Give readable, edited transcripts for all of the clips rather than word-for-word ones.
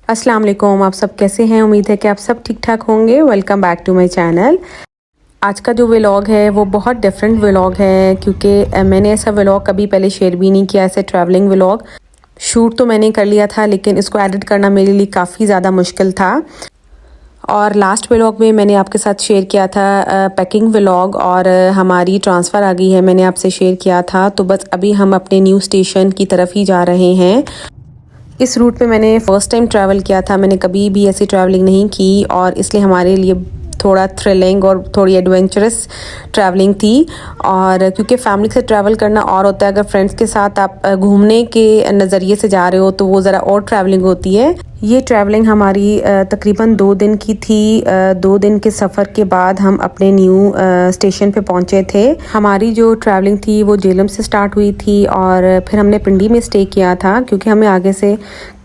अस्सलाम वालेकुम। आप सब कैसे हैं? उम्मीद है कि आप सब ठीक ठाक होंगे। Welcome back to my channel. आज का जो व्लॉग है वो बहुत डिफरेंट व्लॉग है क्योंकि मैंने ऐसा व्लॉग कभी पहले शेयर भी नहीं किया। ऐसे ट्रैवलिंग व्लॉग शूट तो मैंने कर लिया था, लेकिन इसको एडिट करना मेरे लिए काफ़ी ज़्यादा मुश्किल था। और लास्ट व्लॉग में मैंने आपके साथ शेयर किया था पैकिंग व्लॉग, और हमारी ट्रांसफ़र आ गई है, मैंने आपसे शेयर किया था। तो बस अभी हम अपने न्यू स्टेशन की तरफ ही जा रहे हैं। इस रूट पे मैंने फ़र्स्ट टाइम ट्रैवल किया था, मैंने कभी भी ऐसी ट्रैवलिंग नहीं की, और इसलिए हमारे लिए थोड़ा थ्रिलिंग और थोड़ी एडवेंचरस ट्रैवलिंग थी। और क्योंकि फैमिली से ट्रैवल करना और होता है, अगर फ्रेंड्स के साथ आप घूमने के नज़रिए से जा रहे हो तो वो ज़रा और ट्रैवलिंग होती है। ये ट्रैवलिंग हमारी तकरीबन 2 दिन की थी। 2 दिन के सफ़र के बाद हम अपने न्यू स्टेशन पे पहुंचे थे। हमारी जो ट्रैवलिंग थी वो जेलम से स्टार्ट हुई थी, और फिर हमने पिंडी में स्टे किया था क्योंकि हमें आगे से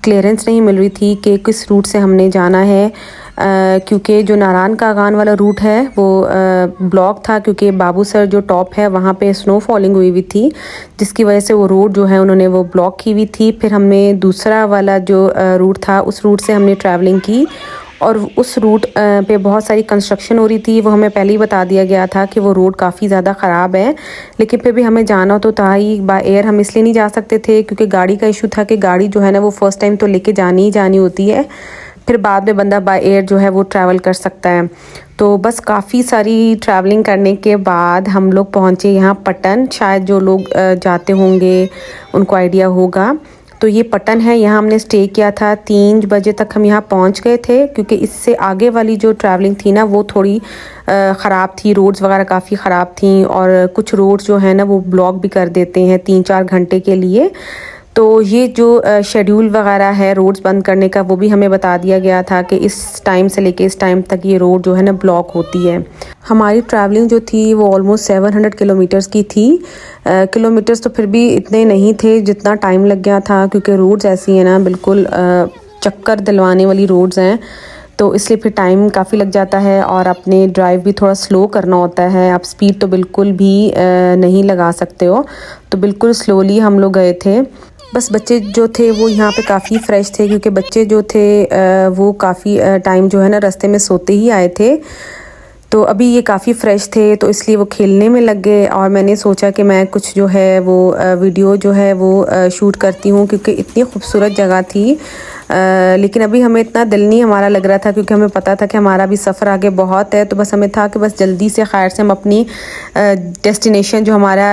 क्लियरेंस नहीं मिल रही थी कि किस रूट से हमने जाना है। क्योंकि जो नारायण कागान वाला रूट है वो ब्लॉक था, क्योंकि बाबूसर जो टॉप है वहाँ पे स्नो फॉलिंग हुई थी, जिसकी वजह से वो रोड जो है उन्होंने वो ब्लॉक की हुई थी। फिर हमने दूसरा वाला जो रूट था उस रूट से हमने ट्रैवलिंग की, और उस रूट पे बहुत सारी कंस्ट्रक्शन हो रही थी। वो हमें पहले ही बता दिया गया था कि वो रोड काफ़ी ज़्यादा ख़राब है, लेकिन फिर भी हमें जाना तो था ही। बाय एयर हम इसलिए नहीं जा सकते थे क्योंकि गाड़ी का इशू था कि गाड़ी जो है ना वो फ़र्स्ट टाइम तो लेके जानी ही जानी होती है, फिर बाद में बंदा बाय एयर जो है वो ट्रैवल कर सकता है। तो बस काफ़ी सारी ट्रैवलिंग करने के बाद हम लोग पहुँचे यहाँ पटन। शायद जो लोग जाते होंगे उनको आइडिया होगा। तो ये पटन है, यहाँ हमने स्टे किया था। 3 बजे तक हम यहाँ पहुँच गए थे, क्योंकि इससे आगे वाली जो ट्रैवलिंग थी ना वो थोड़ी ख़राब थी। रोड्स वगैरह काफ़ी ख़राब थी, और कुछ रोड्स जो है ना वो ब्लॉक भी कर देते हैं 3-4 घंटे के लिए। तो ये जो शेड्यूल वगैरह है रोड्स बंद करने का वो भी हमें बता दिया गया था कि इस टाइम से लेके इस टाइम तक ये रोड जो है ना ब्लॉक होती है। हमारी ट्रैवलिंग जो थी वो ऑलमोस्ट 700 किलोमीटर्स की थी। किलोमीटर्स तो फिर भी इतने नहीं थे जितना टाइम लग गया था, क्योंकि रोड्स ऐसी हैं ना बिल्कुल चक्कर दिलवाने वाली रोड्स हैं, तो इसलिए फिर टाइम काफ़ी लग जाता है, और अपने ड्राइव भी थोड़ा स्लो करना होता है। आप स्पीड तो बिल्कुल भी नहीं लगा सकते हो, तो बिल्कुल स्लोली हम लोग गए थे। बस बच्चे जो थे वो यहाँ पे काफ़ी फ़्रेश थे, क्योंकि बच्चे जो थे वो काफ़ी टाइम जो है ना रास्ते में सोते ही आए थे। तो अभी ये काफ़ी फ़्रेश थे, तो इसलिए वो खेलने में लग गए, और मैंने सोचा कि मैं कुछ जो है वो वीडियो जो है वो शूट करती हूँ, क्योंकि इतनी खूबसूरत जगह थी। लेकिन अभी हमें इतना दिल नहीं हमारा लग रहा था, क्योंकि हमें पता था कि हमारा भी सफ़र आगे बहुत है। तो बस हमें था कि बस जल्दी से खैर से हम अपनी डेस्टिनेशन जो हमारा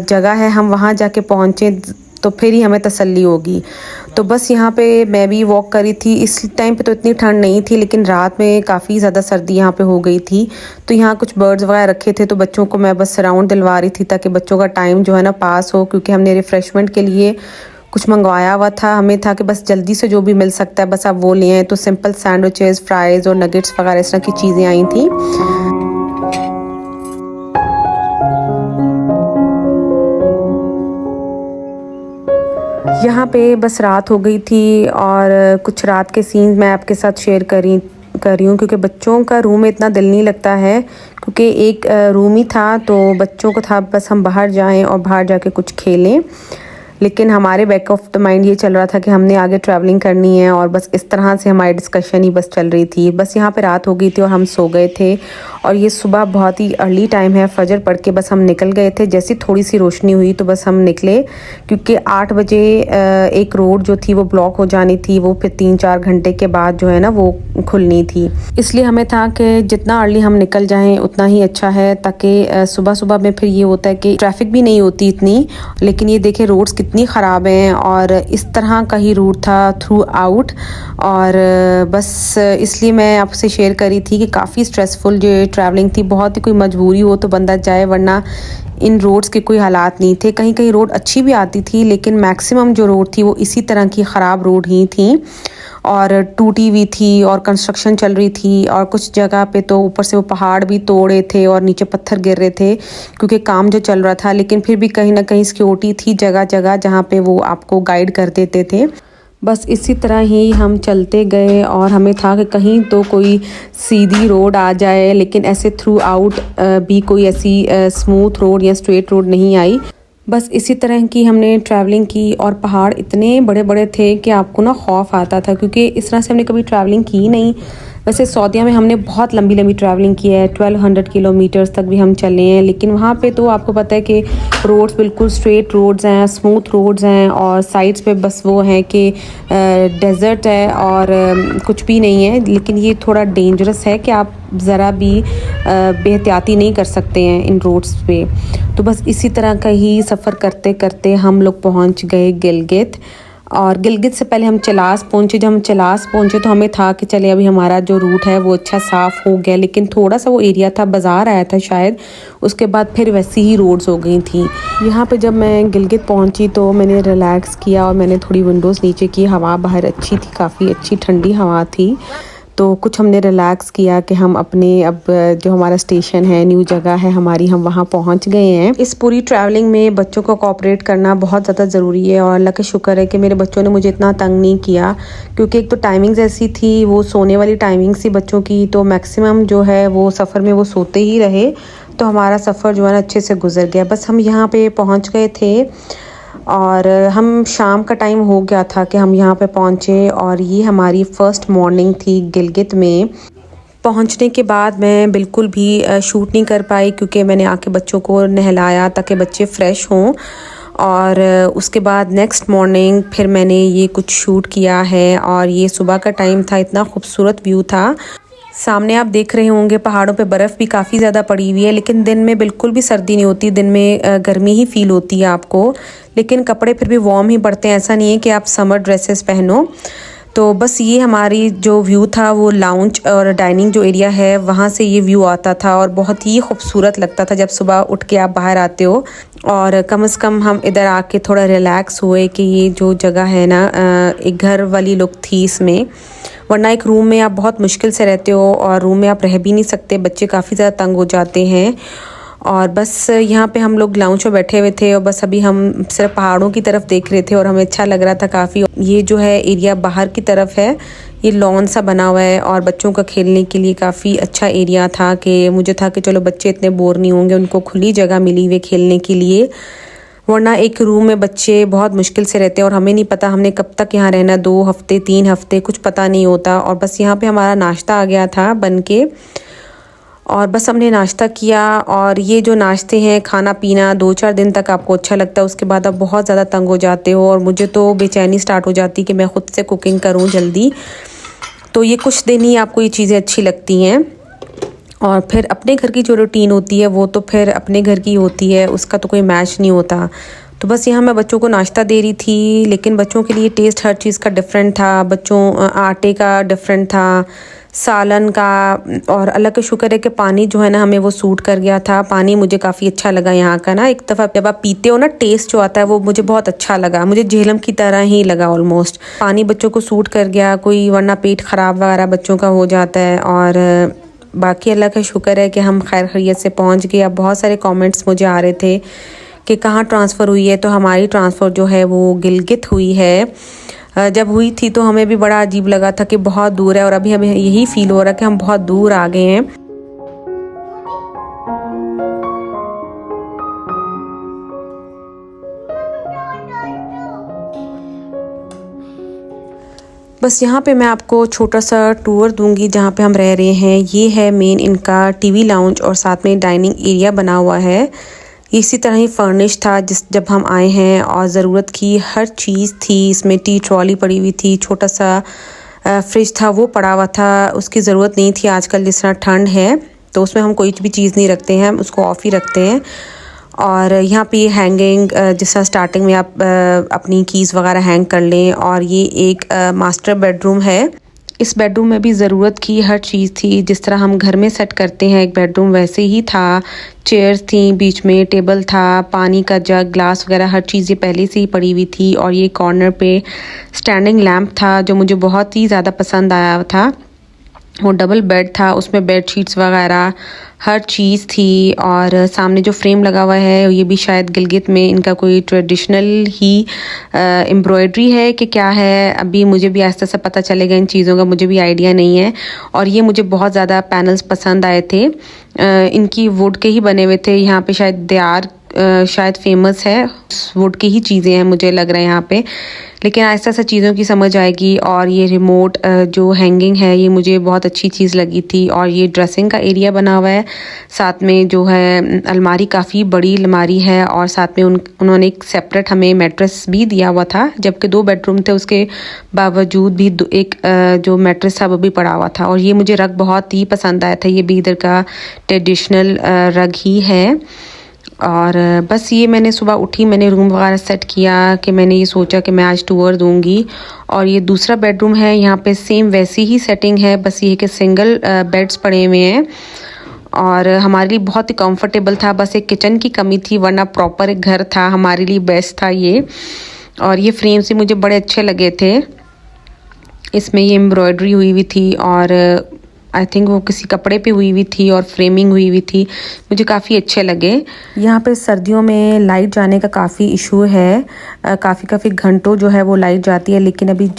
जगह है हम वहाँ जाके पहुँचें, तो फिर ही हमें तसल्ली होगी। तो बस यहाँ पे मैं भी वॉक करी थी। इस टाइम पे तो इतनी ठंड नहीं थी, लेकिन रात में काफ़ी ज़्यादा सर्दी यहाँ पे हो गई थी। तो यहाँ कुछ बर्ड्स वगैरह रखे थे, तो बच्चों को मैं बस राउंड दिलवा रही थी ताकि बच्चों का टाइम जो है ना पास हो, क्योंकि हमने रिफ़्रेशमेंट के लिए कुछ मंगवाया हुआ था। हमें था कि बस जल्दी से जो भी मिल सकता है बस आप वो ले आएँ। तो सिंपल सैंडविचेस, फ्राइज़ और नगेट्स वगैरह इस तरह की चीज़ें आई थी। यहाँ पे बस रात हो गई थी, और कुछ रात के सीन मैं आपके साथ शेयर कर रही हूँ, क्योंकि बच्चों का रूम में इतना दिल नहीं लगता है, क्योंकि एक रूम ही था, तो बच्चों को था बस हम बाहर जाएं और बाहर जाके कुछ खेलें। लेकिन हमारे बैक ऑफ द माइंड ये चल रहा था कि हमने आगे ट्रैवलिंग करनी है, और बस इस तरह से हमारी डिस्कशन ही बस चल रही थी। बस यहाँ पे रात हो गई थी और हम सो गए थे, और ये सुबह बहुत ही अर्ली टाइम है, फजर पढ़ के बस हम निकल गए थे। जैसी थोड़ी सी रोशनी हुई तो बस हम निकले, क्योंकि 8 बजे एक रोड जो थी वो ब्लॉक हो जानी थी, वो फिर 3-4 घंटे के बाद जो है ना वो खुलनी थी। इसलिए हमें था कि जितना अर्ली हम निकल जाएं उतना ही अच्छा है, ताकि सुबह सुबह में फिर ये होता है कि ट्रैफिक भी नहीं होती इतनी। लेकिन ये देखें रोड्स कितनी ख़राब हैं, और इस तरह का ही रूट था थ्रू आउट। और बस इसलिए मैं आपसे शेयर करी थी कि काफ़ी स्ट्रेसफुल जो ट्रैवलिंग थी। बहुत ही कोई मजबूरी हो तो बंदा जाए, वरना इन रोड्स के कोई हालात नहीं थे। कहीं कहीं रोड अच्छी भी आती थी, लेकिन मैक्सिमम जो रोड थी वो इसी तरह की ख़राब रोड ही थी, और टूटी हुई थी, और कंस्ट्रक्शन चल रही थी। और कुछ जगह पे तो ऊपर से वो पहाड़ भी तोड़े थे और नीचे पत्थर गिर रहे थे, क्योंकि काम जो चल रहा था। लेकिन फिर भी कहीं ना कहीं सिक्योरिटी थी जगह जगह, जहाँ पे वो आपको गाइड कर देते थे। बस इसी तरह ही हम चलते गए, और हमें था कि कहीं तो कोई सीधी रोड आ जाए, लेकिन ऐसे थ्रू आउट भी कोई ऐसी स्मूथ रोड या स्ट्रेट रोड नहीं आई। बस इसी तरह की हमने ट्रैवलिंग की और पहाड़ इतने बड़े बड़े थे कि आपको ना खौफ आता था, क्योंकि इस तरह से हमने कभी ट्रैवलिंग की नहीं। वैसे सऊदीया में हमने बहुत लंबी लंबी ट्रैवलिंग की है, 1200 किलोमीटर्स तक भी हम चले हैं, लेकिन वहाँ पे तो आपको पता है कि रोड्स बिल्कुल स्ट्रेट रोड्स हैं, स्मूथ रोड्स हैं, और साइड्स पे बस वो है कि डेजर्ट है और कुछ भी नहीं है। लेकिन ये थोड़ा डेंजरस है कि आप ज़रा भी बेहतियाती नहीं कर सकते हैं इन रोड्स पे। तो बस इसी तरह का ही सफ़र करते करते हम लोग पहुँच गए गिलगित। और गिलगित से पहले हम चलास पहुँचे। जब हम चलास पहुँचे तो हमें था कि चले अभी हमारा जो रूट है वो अच्छा साफ़ हो गया, लेकिन थोड़ा सा वो एरिया था, बाज़ार आया था शायद, उसके बाद फिर वैसी ही रोड्स हो गई थी। यहाँ पे जब मैं गिलगित पहुँची तो मैंने रिलैक्स किया और मैंने थोड़ी विंडोज़ नीचे की। हवा बाहर अच्छी थी, काफ़ी अच्छी ठंडी हवा थी, तो कुछ हमने रिलैक्स किया कि हम अपने अब जो हमारा स्टेशन है, न्यू जगह है हमारी, हम वहाँ पहुँच गए हैं। इस पूरी ट्रैवलिंग में बच्चों को कोऑपरेट करना बहुत ज़्यादा ज़रूरी है, और अल्लाह का शुक्र है कि मेरे बच्चों ने मुझे इतना तंग नहीं किया, क्योंकि एक तो टाइमिंग्स ऐसी थी, वो सोने वाली टाइमिंग थी बच्चों की, तो मैक्सिमम जो है वो सफ़र में वो सोते ही रहे, तो हमारा सफ़र जो है ना अच्छे से गुजर गया। बस हम यहाँ पे पहुँच गए थे और हम शाम का टाइम हो गया था कि हम यहाँ पे पहुँचे, और ये हमारी फ़र्स्ट मॉर्निंग थी गिलगित में। पहुँचने के बाद मैं बिल्कुल भी शूट नहीं कर पाई, क्योंकि मैंने आके बच्चों को नहलाया ताकि बच्चे फ़्रेश हों, और उसके बाद नेक्स्ट मॉर्निंग फिर मैंने ये कुछ शूट किया है। और ये सुबह का टाइम था, इतना खूबसूरत व्यू था। सामने आप देख रहे होंगे पहाड़ों पे बर्फ़ भी काफ़ी ज़्यादा पड़ी हुई है, लेकिन दिन में बिल्कुल भी सर्दी नहीं होती, दिन में गर्मी ही फील होती है आपको, लेकिन कपड़े फिर भी वार्म ही पड़ते हैं, ऐसा नहीं है कि आप समर ड्रेसेस पहनो। तो बस ये हमारी जो व्यू था वो लाउंज और डाइनिंग जो एरिया है वहाँ से ये व्यू आता था, और बहुत ही खूबसूरत लगता था जब सुबह उठ के आप बाहर आते हो। और कम से कम हम इधर आके थोड़ा रिलैक्स हुए कि ये जो जगह है ना, एक घर वाली लुक थी इसमें, वरना एक रूम में आप बहुत मुश्किल से रहते हो और रूम में आप रह भी नहीं सकते, बच्चे काफ़ी ज़्यादा तंग हो जाते हैं। और बस यहाँ पे हम लोग लाउंज में बैठे हुए थे, और बस अभी हम सिर्फ पहाड़ों की तरफ देख रहे थे और हमें अच्छा लग रहा था काफ़ी। ये जो है एरिया बाहर की तरफ है, ये लॉन सा बना हुआ है और बच्चों का खेलने के लिए काफ़ी अच्छा एरिया था, कि मुझे था कि चलो बच्चे इतने बोर नहीं होंगे, उनको खुली जगह मिली हुई खेलने के लिए, वरना एक रूम में बच्चे बहुत मुश्किल से रहते हैं, और हमें नहीं पता हमने कब तक यहाँ रहना, 2 हफ्ते 3 हफ्ते कुछ पता नहीं होता। और बस यहाँ पे हमारा नाश्ता आ गया था बन के, और बस हमने नाश्ता किया। और ये जो नाश्ते हैं, खाना पीना 2-4 दिन तक आपको अच्छा लगता है, उसके बाद आप बहुत ज़्यादा तंग हो जाते हो, और मुझे तो बेचैनी स्टार्ट हो जाती कि मैं ख़ुद से कुकिंग करूँ जल्दी। तो ये कुछ दिन ही आपको ये चीज़ें अच्छी लगती हैं, और फिर अपने घर की जो रूटीन होती है वो तो फिर अपने घर की होती है, उसका तो कोई मैच नहीं होता। तो बस यहाँ मैं बच्चों को नाश्ता दे रही थी, लेकिन बच्चों के लिए टेस्ट हर चीज़ का डिफरेंट था। बच्चों आटे का डिफरेंट था, सालन का, और अल्लाह का शुक्र है कि पानी जो है ना हमें वो सूट कर गया था। पानी मुझे काफ़ी अच्छा लगा यहाँ का ना, एक दफ़ा जब आप पीते हो ना, टेस्ट जो आता है वो मुझे बहुत अच्छा लगा, मुझे झेलम की तरह ही लगा ऑलमोस्ट। पानी बच्चों को सूट कर गया, कोई वरना पेट ख़राब वगैरह बच्चों का हो जाता है। और बाकी अल्लाह का शुक्र है कि हम खैर खैरियत से पहुँच गए। अब बहुत सारे कॉमेंट्स मुझे आ रहे थे कि कहाँ ट्रांसफ़र हुई है, तो हमारी ट्रांसफ़र जो है वो गिलगित हुई है। जब हुई थी तो हमें भी बड़ा अजीब लगा था कि बहुत दूर है, और अभी हमें यही फ़ील हो रहा है कि हम बहुत दूर आ गए हैं। बस यहाँ पे मैं आपको छोटा सा टूर दूंगी जहाँ पे हम रह रहे हैं। ये है मेन इनका टीवी लाउंज, और साथ में डाइनिंग एरिया बना हुआ है। इसी तरह ही फर्निश था जब हम आए हैं, और ज़रूरत की हर चीज़ थी इसमें। टी ट्रॉली पड़ी हुई थी, छोटा सा फ्रिज था वो पड़ा हुआ था, उसकी ज़रूरत नहीं थी। आजकल जिस तरह ठंड है तो उसमें हम कोई भी चीज़ नहीं रखते हैं, हम उसको ऑफ़ ही रखते हैं। और यहाँ पे हैंगिंग, जिस तरह स्टार्टिंग में आप अपनी कीज़ वगैरह हैंग कर लें। और ये एक मास्टर बेडरूम है। इस बेडरूम में भी ज़रूरत की हर चीज़ थी, जिस तरह हम घर में सेट करते हैं एक बेडरूम वैसे ही था। चेयर्स थी, बीच में टेबल था, पानी का जग, ग्लास वगैरह हर चीज़ ये पहले से ही पड़ी हुई थी। और ये कॉर्नर पे स्टैंडिंग लैम्प था जो मुझे बहुत ही ज़्यादा पसंद आया था। वो डबल बेड था, उसमें बेड शीट्स वगैरह हर चीज़ थी। और सामने जो फ्रेम लगा हुआ है ये भी शायद गिलगित में इनका कोई ट्रेडिशनल ही एम्ब्रॉयडरी है कि क्या है, अभी मुझे भी आहिस्ता सा पता चलेगा इन चीज़ों का, मुझे भी आइडिया नहीं है। और ये मुझे बहुत ज़्यादा पैनल्स पसंद आए थे, इनकी वुड के ही बने हुए थे। यहाँ पे शायद देयार शायद फेमस है, वुड की ही चीज़ें हैं मुझे लग रहा है यहाँ पे, लेकिन आहिस्ता आहिस्ता चीज़ों की समझ आएगी। और ये रिमोट जो हैंगिंग है ये मुझे बहुत अच्छी चीज़ लगी थी। और ये ड्रेसिंग का एरिया बना हुआ है, साथ में जो है अलमारी, काफ़ी बड़ी अलमारी है, और साथ में उन्होंने एक सेपरेट हमें मैट्रेस भी दिया हुआ था, जबकि 2 बेडरूम थे उसके बावजूद भी एक जो मैट्रेस था वो भी पड़ा हुआ था। और ये मुझे रग बहुत ही पसंद आया था, ये भी इधर का ट्रेडिशनल रग ही है। और बस ये मैंने सुबह उठी, मैंने रूम वगैरह सेट किया कि मैंने ये सोचा कि मैं आज टूर दूंगी। और ये दूसरा बेडरूम है, यहाँ पे सेम वैसी ही सेटिंग है, बस ये कि सिंगल बेड्स पड़े हुए हैं और हमारे लिए बहुत ही कंफर्टेबल था। बस एक किचन की कमी थी, वरना प्रॉपर एक घर था, हमारे लिए बेस्ट था ये। और ये फ्रेम से मुझे बड़े अच्छे लगे थे, इसमें ये एम्ब्रॉयडरी हुई हुई थी और आई थिंक वो किसी कपड़े पे हुई हुई थी और फ्रेमिंग हुई हुई थी, मुझे काफ़ी अच्छे लगे। यहाँ पे सर्दियों में लाइट जाने का काफ़ी इशू है, काफ़ी घंटों जो है वो लाइट जाती है। लेकिन अभी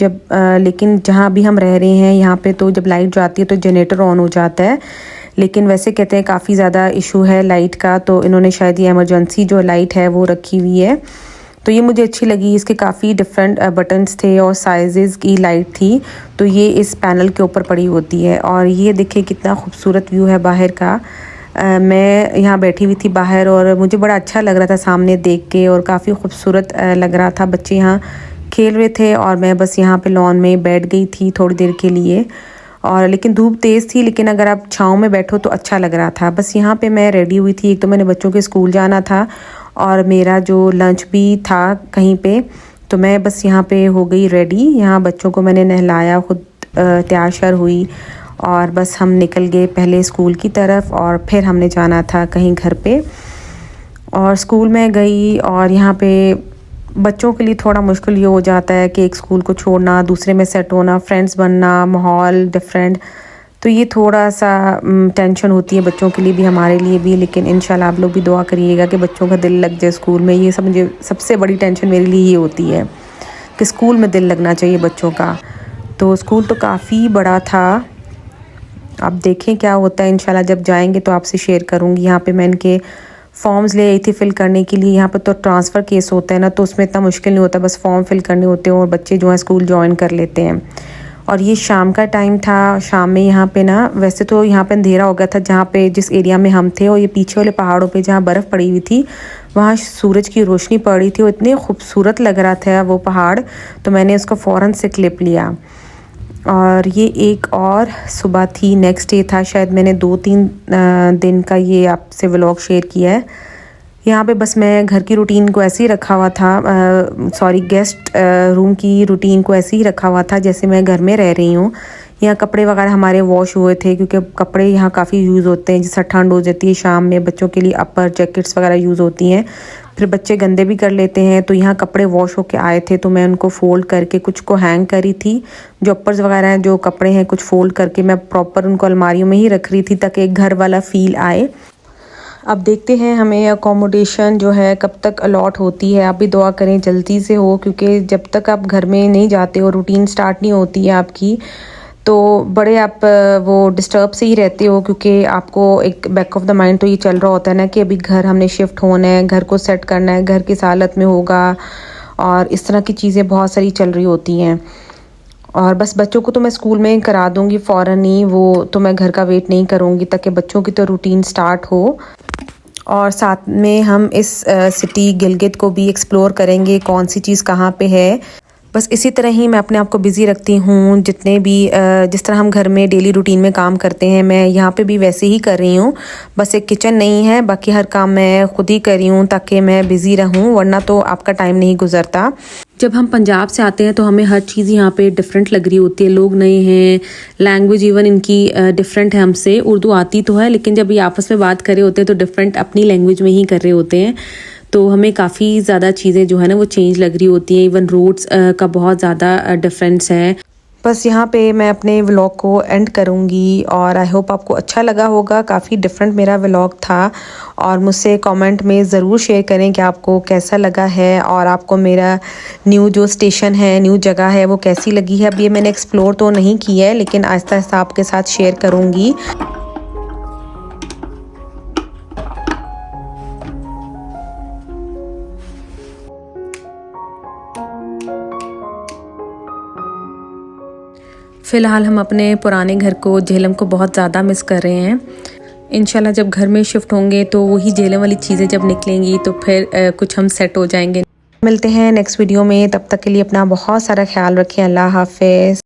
लेकिन जहाँ अभी हम रह रहे हैं यहाँ पे तो जब लाइट जाती है तो जनरेटर ऑन हो जाता है। लेकिन वैसे कहते हैं काफ़ी ज़्यादा इशू है लाइट का, तो इन्होंने शायद ये इमरजेंसी जो लाइट है वो रखी हुई है। तो ये मुझे अच्छी लगी, इसके काफ़ी डिफरेंट बटन्स थे और साइजेस की लाइट थी, तो ये इस पैनल के ऊपर पड़ी होती है। और ये देखिए कितना खूबसूरत व्यू है बाहर का। मैं यहाँ बैठी हुई थी बाहर और मुझे बड़ा अच्छा लग रहा था सामने देख के, और काफ़ी खूबसूरत लग रहा था। बच्चे यहाँ खेल रहे थे और मैं बस यहाँ पे लॉन में बैठ गई थी थोड़ी देर के लिए। और लेकिन धूप तेज़ थी, लेकिन अगर आप छाँव में बैठो तो अच्छा लग रहा था। बस यहाँ पे मैं रेडी हुई थी, एक तो मैंने बच्चों के स्कूल जाना था और मेरा जो लंच भी था कहीं पे, तो मैं बस यहाँ पे हो गई रेडी। यहाँ बच्चों को मैंने नहलाया, खुद तैयार श्यार हुई और बस हम निकल गए पहले स्कूल की तरफ, और फिर हमने जाना था कहीं घर पे। और स्कूल में गई, और यहाँ पे बच्चों के लिए थोड़ा मुश्किल ये हो जाता है कि एक स्कूल को छोड़ना, दूसरे में सेट होना, फ्रेंड्स बनना, माहौल डिफरेंट, तो ये थोड़ा सा टेंशन होती है बच्चों के लिए भी, हमारे लिए भी। लेकिन इंशाल्लाह आप लोग भी दुआ करिएगा कि बच्चों का दिल लग जाए स्कूल में। ये सब मुझे सबसे बड़ी टेंशन मेरे लिए ये होती है कि स्कूल में दिल लगना चाहिए बच्चों का। तो स्कूल तो काफ़ी बड़ा था, अब देखें क्या होता है, इंशाल्लाह जब जाएंगे तो आपसे शेयर करूँगी। यहाँ पे मैं इनके फॉर्म्स ले आई थी फिल करने के लिए। यहाँ पर तो ट्रांसफ़र केस होता है ना, तो उसमें इतना मुश्किल नहीं होता, बस फॉर्म फिल करने होते हैं और बच्चे जो है स्कूल ज्वाइन कर लेते हैं। और ये शाम का टाइम था, शाम में यहाँ पे ना, वैसे तो यहाँ पे अंधेरा हो गया था जहाँ पे जिस एरिया में हम थे, और ये पीछे वाले पहाड़ों पे जहाँ बर्फ़ पड़ी हुई थी वहाँ सूरज की रोशनी पड़ रही थी, वो इतने खूबसूरत लग रहा था वो पहाड़, तो मैंने उसको फ़ौरन से क्लिप लिया। और ये एक और सुबह थी, नेक्स्ट डे था, शायद मैंने 2-3 दिन का ये आपसे व्लॉग शेयर किया है। यहाँ पे बस मैं घर की रूटीन को ऐसे ही रखा हुआ था, गेस्ट रूम की रूटीन को ऐसे ही रखा हुआ था जैसे मैं घर में रह रही हूँ। यहाँ कपड़े वगैरह हमारे वॉश हुए थे, क्योंकि कपड़े यहाँ काफ़ी यूज़ होते हैं, जैसे ठंड हो जाती है शाम में, बच्चों के लिए अपर जैकेट्स वगैरह यूज़ होती हैं, फिर बच्चे गंदे भी कर लेते हैं। तो यहाँ कपड़े वॉश होके आए थे, तो मैं उनको फ़ोल्ड करके कुछ को हैंग करी थी, जो अपर्स वगैरह हैं, जो कपड़े हैं कुछ फ़ोल्ड करके मैं प्रॉपर उनको अलमारियों में ही रख रही थी ताकि एक घर वाला फ़ील आए। अब देखते हैं हमें अकोमोडेशन जो है कब तक अलॉट होती है। आप भी दुआ करें जल्दी से हो, क्योंकि जब तक आप घर में नहीं जाते हो, रूटीन स्टार्ट नहीं होती है आपकी, तो बड़े आप वो डिस्टर्ब से ही रहते हो, क्योंकि आपको एक बैक ऑफ द माइंड तो ये चल रहा होता है ना कि अभी घर हमने शिफ्ट होना है, घर को सेट करना है, घर किस हालत में होगा, और इस तरह की चीज़ें बहुत सारी चल रही होती हैं। और बस बच्चों को तो मैं स्कूल में करा दूँगी फ़ौरन ही, वो तो मैं घर का वेट नहीं करूँगी, ताकि बच्चों की तो रूटीन स्टार्ट हो। और साथ में हम इस सिटी गिलगित को भी एक्सप्लोर करेंगे, कौन सी चीज़ कहाँ पे है। बस इसी तरह ही मैं अपने आप को बिज़ी रखती हूँ, जितने भी जिस तरह हम घर में डेली रूटीन में काम करते हैं, मैं यहाँ पे भी वैसे ही कर रही हूँ। बस एक किचन नहीं है, बाकी हर काम मैं खुद ही कर रही हूँ ताकि मैं बिज़ी रहूँ, वरना तो आपका टाइम नहीं गुजरता। जब हम पंजाब से आते हैं तो हमें हर चीज़ यहाँ पे डिफरेंट लग रही होती है, लोग नए हैं, लैंग्वेज इवन इनकी डिफरेंट है हमसे। उर्दू आती तो है, लेकिन जब ये आपस में बात कर रहे होते हैं तो डिफरेंट अपनी लैंग्वेज में ही कर रहे होते हैं, तो हमें काफ़ी ज़्यादा चीज़ें जो है ना वो चेंज लग रही होती हैं। इवन रोड्स का बहुत ज़्यादा डिफरेंस है। बस यहाँ पे मैं अपने व्लॉग को एंड करूँगी, और आई होप आपको अच्छा लगा होगा। काफ़ी डिफरेंट मेरा व्लॉग था, और मुझसे कमेंट में ज़रूर शेयर करें कि आपको कैसा लगा है, और आपको मेरा न्यू जो स्टेशन है, न्यू जगह है, वो कैसी लगी है। अब ये मैंने एक्सप्लोर तो नहीं किया है, लेकिन आहिस्ता आहिस्ता आपके साथ शेयर करूँगी। फ़िलहाल हम अपने पुराने घर को, झेलम को बहुत ज़्यादा मिस कर रहे हैं। इंशाल्लाह जब घर में शिफ्ट होंगे तो वही झेलम वाली चीज़ें जब निकलेंगी तो फिर कुछ हम सेट हो जाएंगे। मिलते हैं नेक्स्ट वीडियो में, तब तक के लिए अपना बहुत सारा ख्याल रखें। अल्लाह हाफ़िज़।